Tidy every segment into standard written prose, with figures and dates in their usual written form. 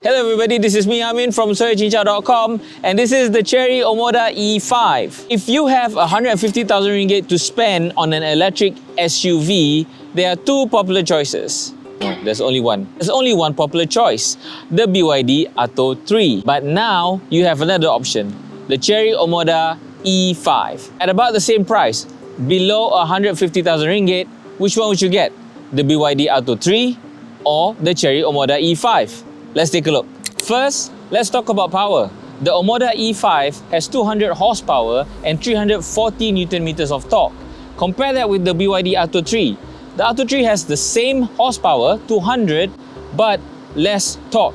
Hello everybody, this is me Amin from soyachincha.com and this is the Chery Omoda E5. If you have 150,000 ringgit to spend on an electric SUV, there are two popular choices. No, there's only one. There's only one popular choice, the BYD Atto 3. But now you have another option, the Chery Omoda E5. At about the same price, below 150,000 ringgit, which one would you get? The BYD Atto 3 or the Chery Omoda E5? Let's take a look. First, let's talk about power. The Omoda E5 has 200 horsepower and 340 Newton meters of torque. Compare that with the BYD Atto 3. The Atto 3 has the same horsepower, 200, but less torque.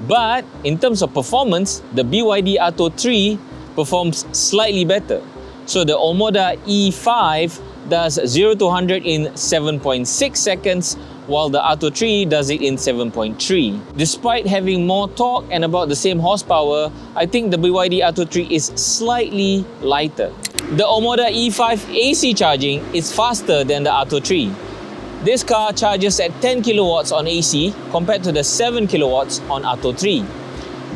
But in terms of performance, the BYD Atto 3 performs slightly better. So the Omoda E5 does 0 to 100 in 7.6 seconds, while the Atto 3 does it in 7.3. Despite having more torque and about the same horsepower, I think the BYD Atto 3 is slightly lighter. The Omoda E5 AC charging is faster than the Atto 3. This car charges at 10 kilowatts on AC compared to the 7 kilowatts on Atto 3.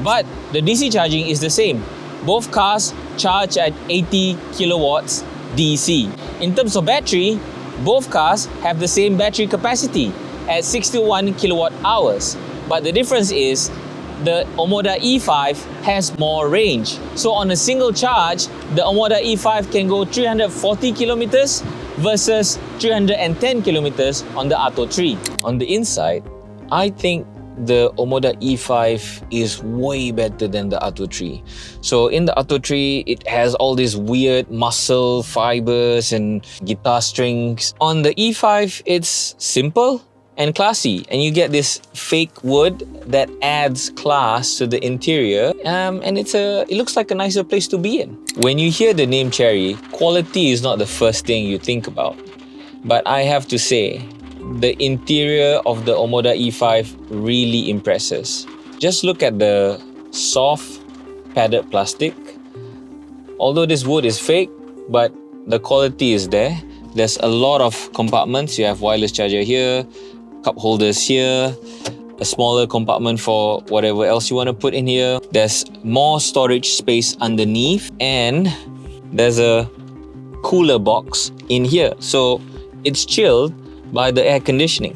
But the DC charging is the same. Both cars charge at 80 kilowatts DC. In terms of battery, both cars have the same battery capacity at 61 kilowatt hours. But the difference is the Omoda E5 has more range. So on a single charge, the Omoda E5 can go 340 kilometers versus 310 kilometers on the Atto 3. On the inside, I think the Omoda E5 is way better than the Atto 3. So in the Atto 3, it has all these weird muscle fibers and guitar strings. On the E5, it's simple and classy, and you get this fake wood that adds class to the interior, and it looks like a nicer place to be in. When you hear the name Chery, quality is not the first thing you think about. But I have to say, the interior of the Omoda E5 really impresses. Just look at the soft padded plastic. Although this wood is fake, but the quality is there. There's a lot of compartments. You have wireless charger here, cup holders here, a smaller compartment for whatever else you want to put in here. There's more storage space underneath, and there's a cooler box in here. So it's chilled by the air conditioning.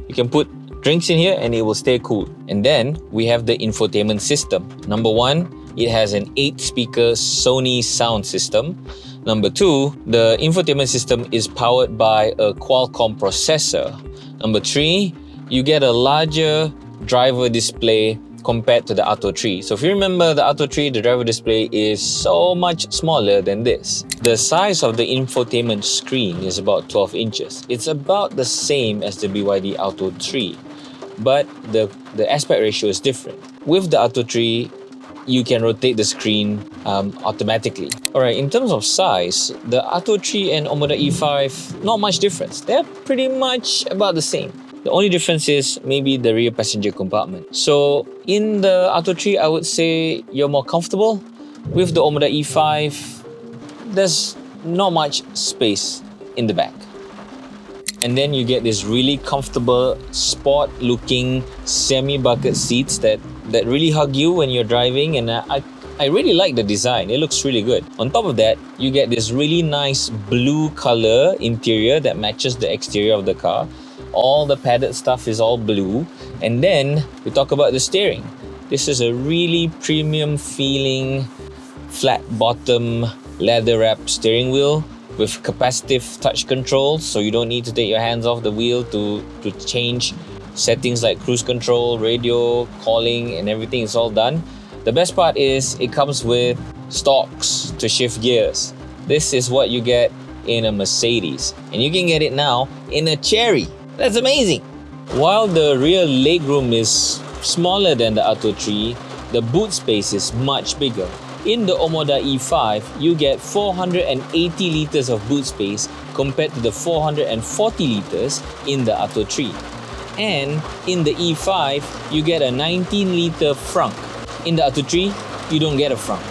You can put drinks in here and it will stay cool. And then we have the infotainment system. Number one, it has an 8-speaker Sony sound system. Number two, the infotainment system is powered by a Qualcomm processor. Number three, you get a larger driver display compared to the Atto 3. So if you remember the Atto 3, the driver display is so much smaller than this. The size of the infotainment screen is about 12 inches. It's about the same as the BYD Atto 3, but the aspect ratio is different. With the Atto 3, you can rotate the screen automatically. Alright, in terms of size, the Atto 3 and Omoda E5, not much difference. They're pretty much about the same. The only difference is maybe the rear passenger compartment. So in the Atto 3, I would say you're more comfortable. With the Omoda E5, there's not much space in the back. And then you get this really comfortable, sport-looking semi-bucket seats that really hug you when you're driving, and I really like the design. It looks really good. On top of that, you get this really nice blue color interior that matches the exterior of the car. All the padded stuff is all blue. And then we talk about the steering. This is a really premium feeling, flat bottom, leather wrapped steering wheel with capacitive touch controls, so you don't need to take your hands off the wheel to change settings like cruise control, radio, calling, and everything is all done. The best part is it comes with stalks to shift gears. This is what you get in a Mercedes, and you can get it now in a Chery. That's amazing! While the rear legroom is smaller than the Atto 3, the boot space is much bigger. In the Omoda E5, you get 480 liters of boot space compared to the 440 liters in the Atto 3. And in the E5, you get a 19-liter frunk. In the Atto 3, you don't get a frunk.